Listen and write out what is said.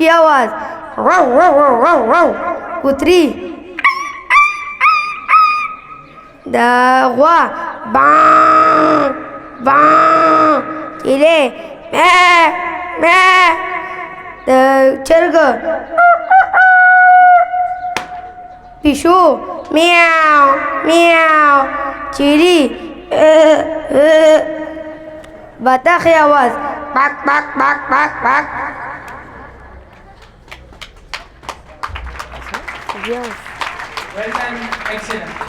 मोठी आवाज wow wow wow wow wow. कुत्री दवा बां बां. चिले म्या म्या. चर्ग पिशू म्याव म्याव. चिडी बताखे आवाज पाक पाक पाक पाक पाक. Well done, excellent.